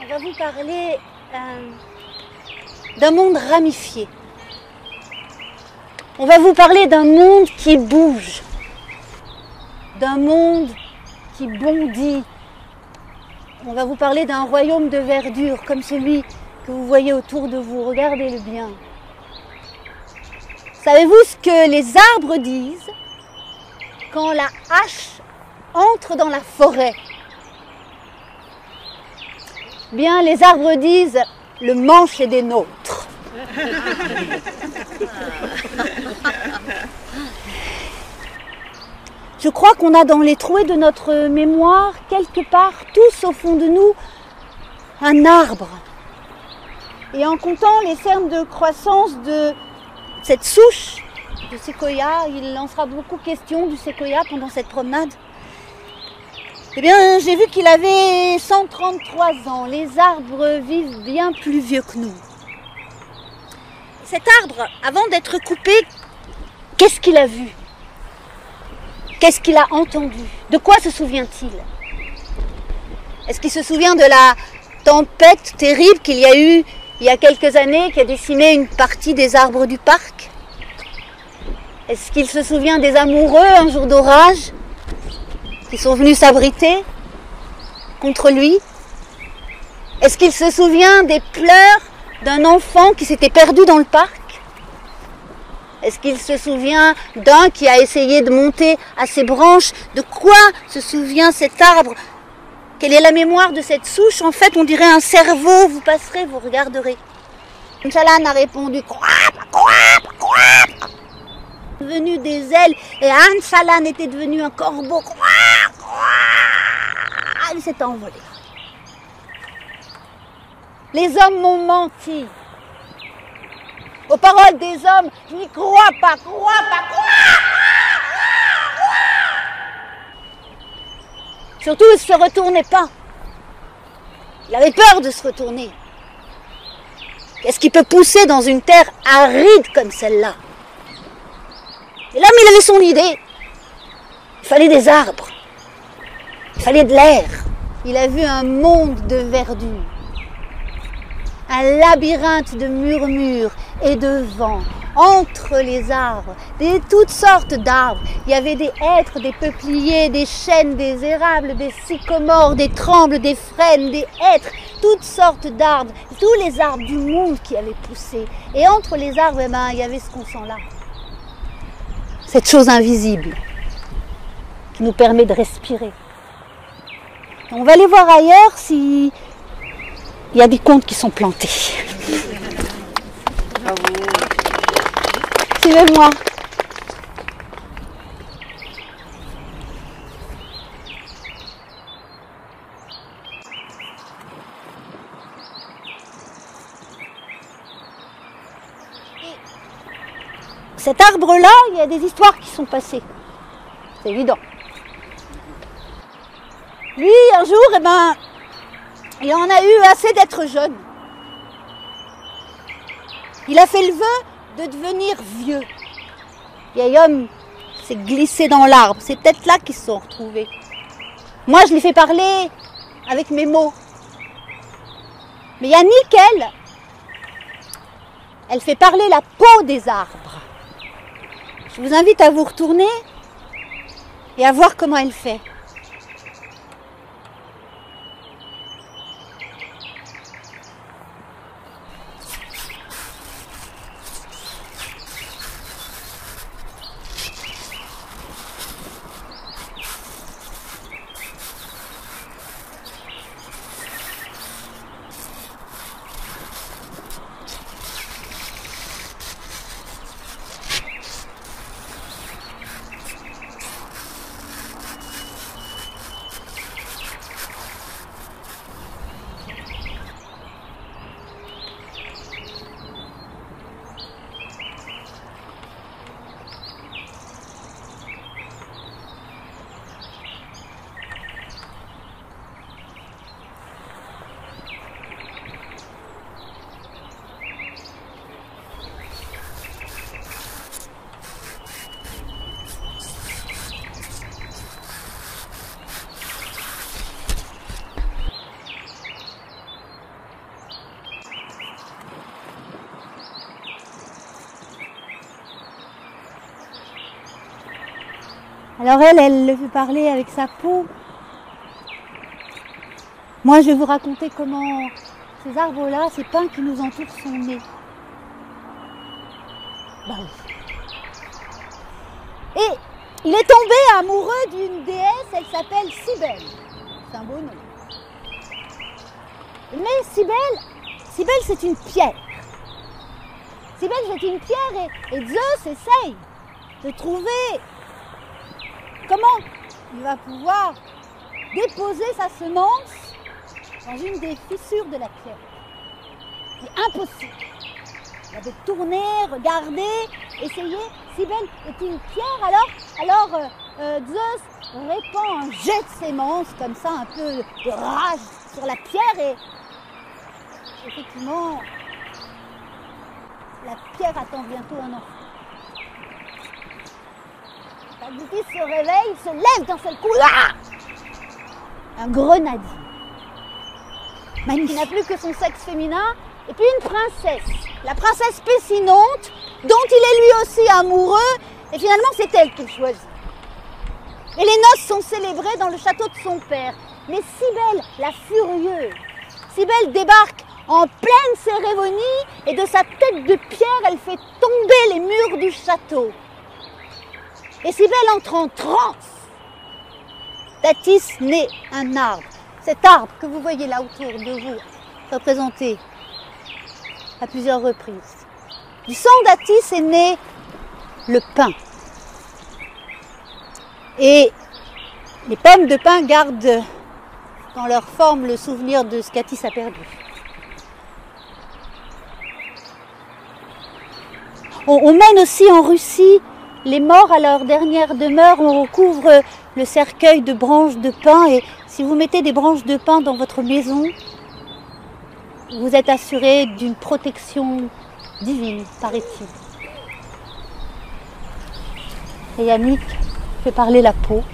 On va vous parler d'un monde ramifié. On va vous parler d'un monde qui bouge, d'un monde qui bondit. On va vous parler d'un royaume de verdure comme celui que vous voyez autour de vous. Regardez-le bien. Savez-vous ce que les arbres disent quand la hache entre dans la forêt? Bien, les arbres disent « le manche est des nôtres ». Je crois qu'on a dans les trouées de notre mémoire, quelque part, tous au fond de nous, un arbre. Et en comptant les cernes de croissance de cette souche de séquoia, il en sera beaucoup question du séquoia pendant cette promenade. Eh bien, j'ai vu qu'il avait 133 ans. Les arbres vivent bien plus vieux que nous. Cet arbre, avant d'être coupé, qu'est-ce qu'il a vu? Qu'est-ce qu'il a entendu? De quoi se souvient-il? Est-ce qu'il se souvient de la tempête terrible qu'il y a eu il y a quelques années, qui a décimé une partie des arbres du parc? Est-ce qu'il se souvient des amoureux un jour d'orage qui sont venus s'abriter contre lui? Est-ce qu'il se souvient des pleurs d'un enfant qui s'était perdu dans le parc? Est-ce qu'il se souvient d'un qui a essayé de monter à ses branches? De quoi se souvient cet arbre? Quelle est la mémoire de cette souche? En fait, on dirait un cerveau. Vous passerez, vous regarderez. Anne-Chalan a répondu « Croap, croap, croap » devenu des ailes, et Anne-Chalan était devenu un corbeau. Croap, croap. Il s'est envolé. Les hommes m'ont menti. Aux paroles des hommes, je n'y crois pas, crois pas, crois. Surtout, il ne se retournait pas. Il avait peur de se retourner. Qu'est-ce qui peut pousser dans une terre aride comme celle-là? Et l'homme, il avait son idée. Il fallait des arbres. Il fallait de l'air. Il a vu un monde de verdure. Un labyrinthe de murmures et de vent, entre les arbres, toutes sortes d'arbres. Il y avait des hêtres, des peupliers, des chênes, des érables, des sycomores, des trembles, des frênes, des hêtres, toutes sortes d'arbres, tous les arbres du monde qui avaient poussé. Et entre les arbres, il y avait ce qu'on sent là. Cette chose invisible qui nous permet de respirer. On va aller voir ailleurs si il y a des contes qui sont plantés. Suivez-moi. Cet arbre-là, il y a des histoires qui sont passées. C'est évident. Lui, un jour, il en a eu assez d'être jeune. Il a fait le vœu de devenir vieux. Le vieil homme s'est glissé dans l'arbre. C'est peut-être là qu'ils se sont retrouvés. Moi, je l'ai fait parler avec mes mots. Mais il y a Nickel. Elle fait parler la peau des arbres. Je vous invite à vous retourner et à voir comment elle fait. Alors elle le fait parler avec sa peau. Moi, je vais vous raconter comment ces arbres-là, ces pins qui nous entourent sont nés. Bah oui. Et il est tombé amoureux d'une déesse, elle s'appelle Cybèle. C'est un beau nom. Mais Cybèle c'est une pierre. Cybèle c'est une pierre et Zeus essaye de trouver comment il va pouvoir déposer sa semence dans une des fissures de la pierre. C'est impossible. Il avait tourné, regardé, essayé. Cybèle est une pierre, alors Zeus répand un jet de sémence, comme ça, un peu de rage sur la pierre et effectivement, la pierre attend bientôt un enfant. Tagouti se réveille, il se lève d'un seul coup, là un grenadier. Qui n'a plus que son sexe féminin, et puis une princesse, la princesse Pessinonte, dont il est lui aussi amoureux, et finalement c'est elle qu'il choisit. Et les noces sont célébrées dans le château de son père. Mais Cybèle, la furieuse, Cybèle débarque en pleine cérémonie, et de sa tête de pierre, elle fait tomber les murs du château. Et Cybèle entre en transe. Datis naît un arbre. Cet arbre que vous voyez là autour de vous, représenté à plusieurs reprises. Du sang d'Atis est né le pin. Et les pommes de pin gardent dans leur forme le souvenir de ce qu'Atis a perdu. On mène aussi en Russie les morts à leur dernière demeure, on recouvre le cercueil de branches de pin et si vous mettez des branches de pin dans votre maison, vous êtes assuré d'une protection divine, paraît-il. Et Yannick fait parler la peau.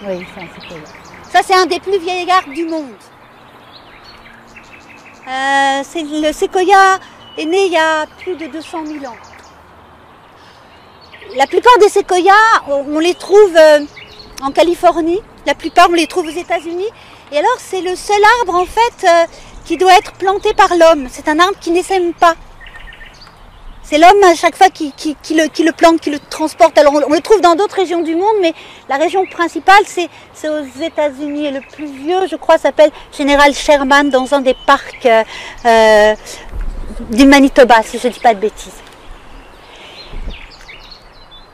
Oui, c'est un séquoia. Ça, c'est un des plus vieils arbres du monde. Le séquoia est né il y a plus de 200 000 ans. La plupart des séquoias, on les trouve en Californie. La plupart, on les trouve aux États-Unis. Et alors, c'est le seul arbre, en fait, qui doit être planté par l'homme. C'est un arbre qui n'essaime pas. C'est l'homme à chaque fois qui le plante, qui le transporte. Alors on le trouve dans d'autres régions du monde, mais la région principale c'est aux États-Unis. Et le plus vieux, je crois, s'appelle Général Sherman dans un des parcs du Manitoba, si je ne dis pas de bêtises.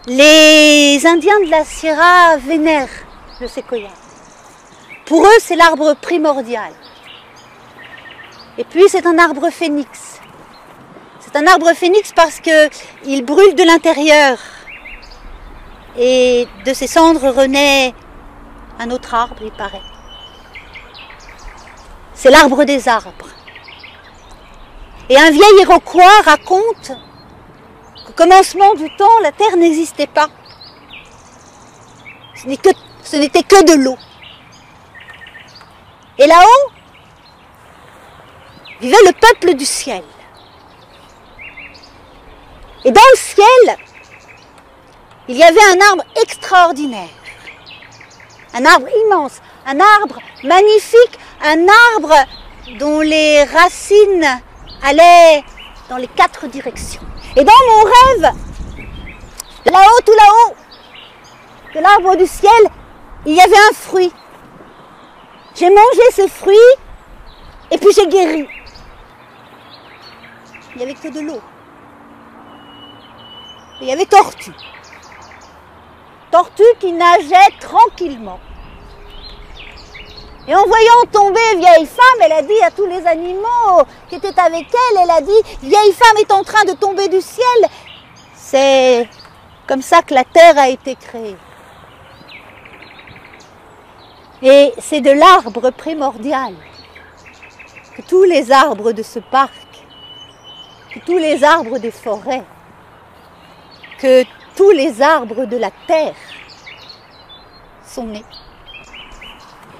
Les Indiens de la Sierra vénèrent le séquoia. Pour eux, c'est l'arbre primordial. Et puis c'est un arbre phénix. C'est un arbre phénix parce qu'il brûle de l'intérieur et de ses cendres renaît un autre arbre, il paraît. C'est l'arbre des arbres. Et un vieil Iroquois raconte qu'au commencement du temps, la terre n'existait pas. Ce n'était que de l'eau. Et là-haut vivait le peuple du ciel. Et dans le ciel, il y avait un arbre extraordinaire, un arbre immense, un arbre magnifique, un arbre dont les racines allaient dans les 4 directions. Et dans mon rêve, là-haut, tout là-haut, de l'arbre du ciel, il y avait un fruit. J'ai mangé ce fruit et puis j'ai guéri. Il n'y avait que de l'eau. Il y avait Tortue. Tortue qui nageait tranquillement. Et en voyant tomber vieille femme, elle a dit à tous les animaux qui étaient avec elle, elle a dit, vieille femme est en train de tomber du ciel. C'est comme ça que la terre a été créée. Et c'est de l'arbre primordial que tous les arbres de ce parc, que tous les arbres des forêts, que tous les arbres de la terre sont nés.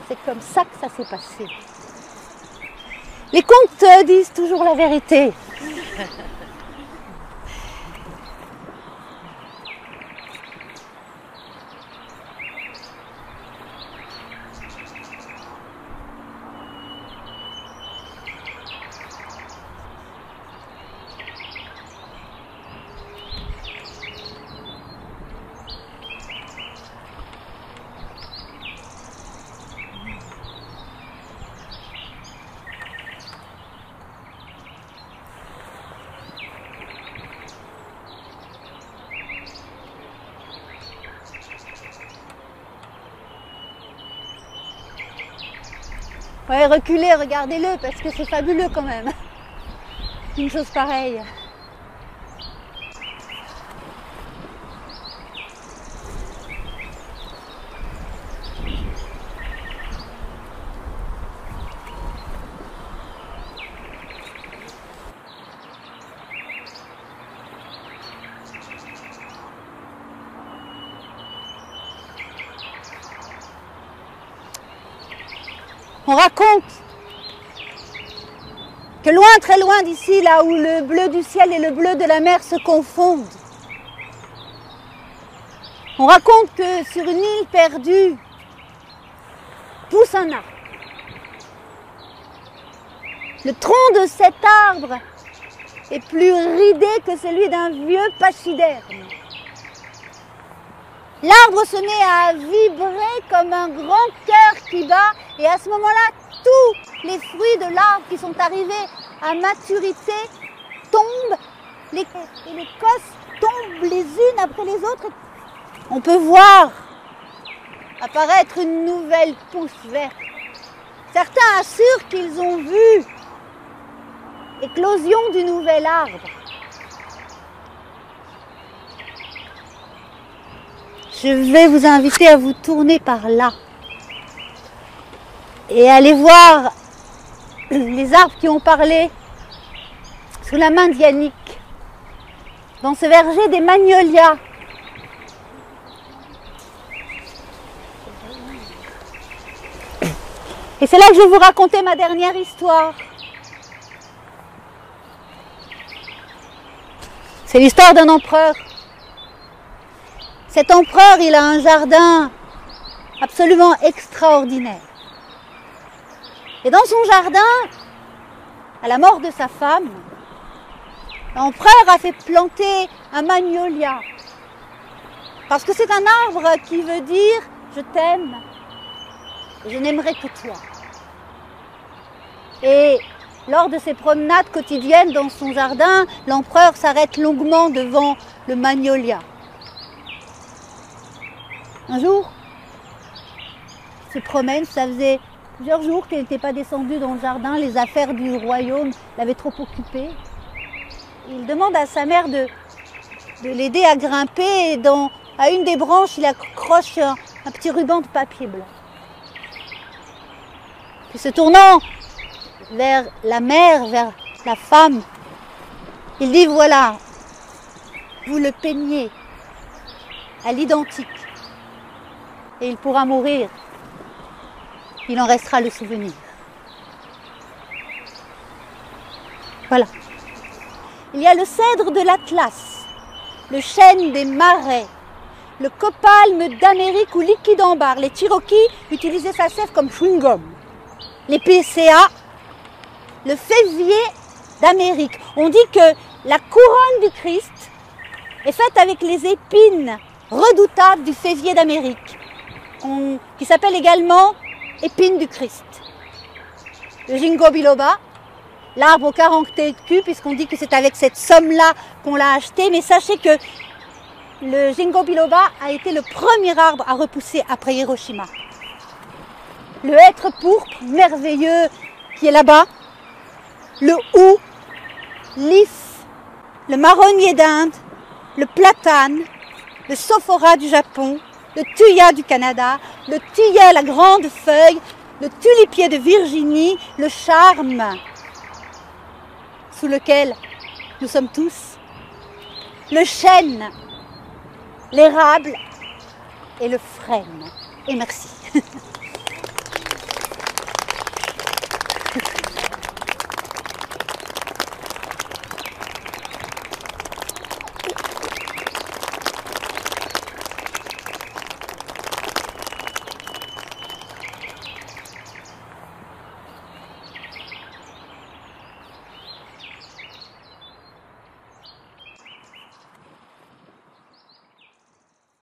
C'est comme ça que ça s'est passé. Les contes disent toujours la vérité. Ouais, reculez, regardez-le, parce que c'est fabuleux quand même. Une chose pareille. On raconte que loin, très loin d'ici, là où le bleu du ciel et le bleu de la mer se confondent, on raconte que sur une île perdue pousse un arbre. Le tronc de cet arbre est plus ridé que celui d'un vieux pachyderme. L'arbre se met à vibrer comme un grand cœur qui bat, et à ce moment-là, tous les fruits de l'arbre qui sont arrivés à maturité tombent, et les cosses tombent les unes après les autres. On peut voir apparaître une nouvelle pousse verte. Certains assurent qu'ils ont vu l'éclosion du nouvel arbre. Je vais vous inviter à vous tourner par là et aller voir les arbres qui ont parlé sous la main d'Yannick dans ce verger des magnolias. Et c'est là que je vais vous raconter ma dernière histoire. C'est l'histoire d'un empereur. Cet empereur, il a un jardin absolument extraordinaire. Et dans son jardin, à la mort de sa femme, l'empereur a fait planter un magnolia. Parce que c'est un arbre qui veut dire « je t'aime, je n'aimerai que toi ». Et lors de ses promenades quotidiennes dans son jardin, l'empereur s'arrête longuement devant le magnolia. Un jour, il se promène, ça faisait plusieurs jours qu'il n'était pas descendu dans le jardin, les affaires du royaume l'avaient trop occupé. Il demande à sa mère de l'aider à grimper et à une des branches, il accroche un petit ruban de papier blanc. Puis se tournant vers la mère, vers la femme, il dit voilà, vous le peignez à l'identique. Et il pourra mourir, il en restera le souvenir. Voilà. Il y a le cèdre de l'Atlas, le chêne des marais, le copalme d'Amérique ou liquidambar. Les Cherokees utilisaient sa sève comme chewing-gum. Les PCA, le févier d'Amérique. On dit que la couronne du Christ est faite avec les épines redoutables du févier d'Amérique, qui s'appelle également épine du Christ. Le ginkgo biloba, l'arbre aux 40 écus, puisqu'on dit que c'est avec cette somme-là qu'on l'a acheté, mais sachez que le ginkgo biloba a été le premier arbre à repousser après Hiroshima. le hêtre pourpre merveilleux qui est là-bas, le hou, l'if, le marronnier d'Inde, le platane, le sophora du Japon, le thuya du Canada, le tilleul à grande feuille, le tulipier de Virginie, le charme sous lequel nous sommes tous, le chêne, l'érable et le frêne. Et merci.